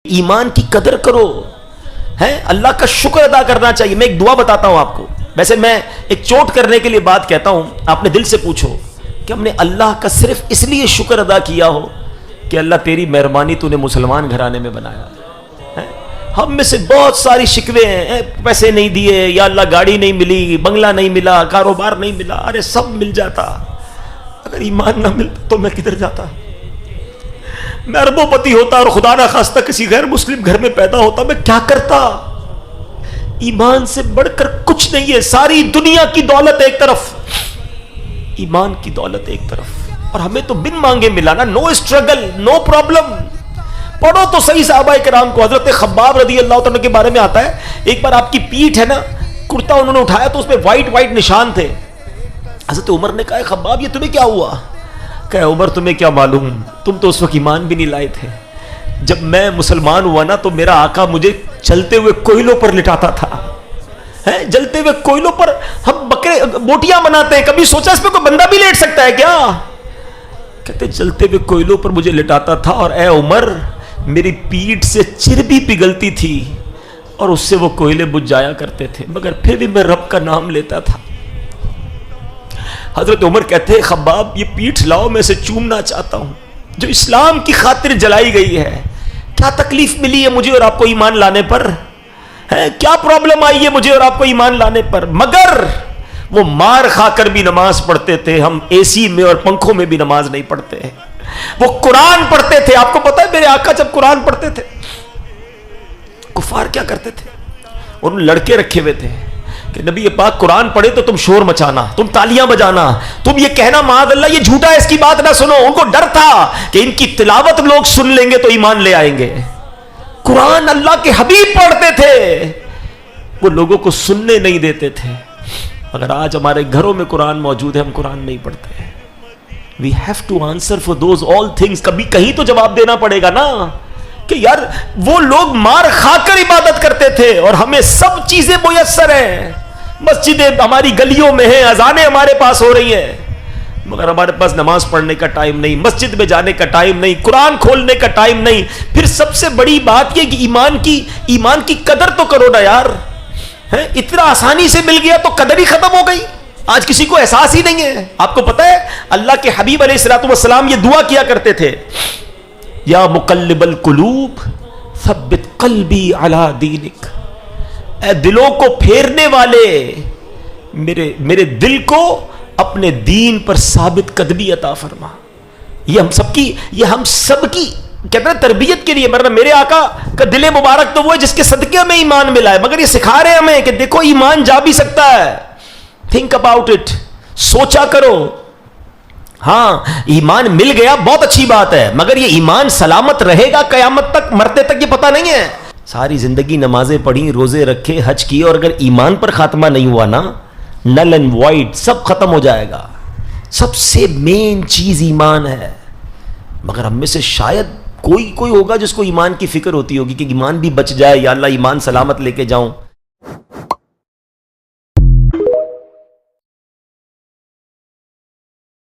ایمان کی قدر کرو، ہے اللہ کا شکر ادا کرنا چاہیے۔ میں ایک دعا بتاتا ہوں آپ کو، ویسے میں ایک چوٹ کرنے کے لیے بات کہتا ہوں، آپ نے دل سے پوچھو کہ ہم نے اللہ کا صرف اس لیے شکر ادا کیا ہو کہ اللہ تیری مہربانی تو نے مسلمان گھرانے میں بنایا ہے۔ ہم میں سے بہت ساری شکوے ہیں، پیسے نہیں دیے، یا اللہ گاڑی نہیں ملی، بنگلہ نہیں ملا، کاروبار نہیں ملا، ارے سب مل جاتا، اگر ایمان نہ ملتا تو میں کدھر جاتا؟ میں اربوں پتی ہوتا اور خدا نہ خواستہ کسی غیر مسلم گھر میں پیدا ہوتا، میں کیا کرتا؟ ایمان سے بڑھ کر کچھ نہیں ہے، ساری دنیا کی دولت ایک طرف، ایمان کی دولت ایک طرف، اور ہمیں تو بن مانگے ملا نا، نو اسٹرگل، نو پرابلم۔ پڑھو تو صحیح صحابہ کرام کو، حضرت خباب رضی اللہ تعالیٰ کے بارے میں آتا ہے، ایک بار آپ کی پیٹھ ہے نا، کرتا انہوں نے اٹھایا تو اس میں وائٹ وائٹ نشان تھے۔ حضرت عمر نے کہا خباب یہ تمہیں کیا ہوا؟ کہ عمر تمہیں کیا معلوم، تم تو اس وقت ایمان بھی نہیں لائے تھے۔ جب میں مسلمان ہوا نا تو میرا آقا مجھے چلتے ہوئے کوئلوں پر لٹاتا تھا، جلتے ہوئے کوئلوں پر ہم بکرے بوٹیاں بناتے ہیں، کبھی سوچا اس پہ کوئی بندہ بھی لیٹ سکتا ہے کیا؟ کہتے جلتے ہوئے کوئلوں پر مجھے لٹاتا تھا، اور اے عمر میری پیٹھ سے چربی پگھلتی تھی اور اس سے وہ کوئلے بجھ جایا کرتے تھے، مگر پھر بھی میں رب کا نام لیتا تھا۔ حضرت عمر کہتے ہیں خباب یہ پیٹھ لاؤ، میں اسے چومنا چاہتا ہوں، جو اسلام کی خاطر جلائی گئی ہے۔ کیا تکلیف ملی ہے مجھے اور آپ کو ایمان لانے پر؟ کیا پرابلم آئی ہے مجھے اور آپ کو ایمان لانے پر؟ مگر وہ مار کھا کر بھی نماز پڑھتے تھے، ہم اے سی میں اور پنکھوں میں بھی نماز نہیں پڑھتے ہیں۔ وہ قرآن پڑھتے تھے، آپ کو پتا ہے میرے آقا جب قرآن پڑھتے تھے کفار کیا کرتے تھے؟ انہوں نے لڑکے رکھے ہوئے تھے کہ نبی پاک قرآن پڑھے تو تم شور مچانا، تم تالیاں بجانا، تم یہ کہنا معاذ اللہ یہ جھوٹا ہے، اس کی بات نہ سنو۔ ان کو ڈر تھا کہ ان کی تلاوت لوگ سن لیں گے تو ایمان لے آئیں گے۔ قرآن اللہ کے حبیب پڑھتے تھے، وہ لوگوں کو سننے نہیں دیتے تھے۔ اگر آج ہمارے گھروں میں قرآن موجود ہے، ہم قرآن نہیں پڑھتے۔ We have to answer for those all things۔ کبھی کہیں تو جواب دینا پڑے گا نا کہ یار وہ لوگ مار کھا کر عبادت کرتے تھے اور ہمیں سب چیزیں میسر ہیں، مسجدیں ہماری گلیوں میں ہیں، اذانیں ہمارے پاس ہو رہی ہیں، مگر ہمارے پاس نماز پڑھنے کا ٹائم نہیں، مسجد میں جانے کا ٹائم نہیں، قرآن کھولنے کا ٹائم نہیں۔ پھر سب سے بڑی بات یہ کہ ایمان کی قدر تو کرو نا یار، اتنا آسانی سے مل گیا تو قدر ہی ختم ہو گئی، آج کسی کو احساس ہی نہیں ہے۔ آپ کو پتا ہے اللہ کے حبیب علیہ الصلوۃ والسلام یہ دعا کیا کرتے تھے، یا مقلب القلوب ثبت قلبی علی دینک، اے دلوں کو پھیرنے والے میرے دل کو اپنے دین پر ثابت قدمی عطا فرما۔ یہ ہم سب کی کہتے ہیں تربیت کے لیے، ورنہ میرے آقا کا دل مبارک تو وہ ہے جس کے صدقے میں ایمان ملا ہے، مگر یہ سکھا رہے ہمیں کہ دیکھو ایمان جا بھی سکتا ہے، تھنک اباؤٹ اٹ، سوچا کرو۔ ہاں ایمان مل گیا بہت اچھی بات ہے، مگر یہ ایمان سلامت رہے گا قیامت تک، مرتے تک یہ پتہ نہیں ہے۔ ساری زندگی نمازیں پڑھی، روزے رکھے، حج کیے، اور اگر ایمان پر خاتمہ نہیں ہوا نا، نل اینڈ وائڈ سب ختم ہو جائے گا۔ سب سے مین چیز ایمان ہے، مگر ہم میں سے شاید کوئی ہوگا جس کو ایمان کی فکر ہوتی ہوگی کہ ایمان بھی بچ جائے، یا اللہ ایمان سلامت لے کے جاؤں۔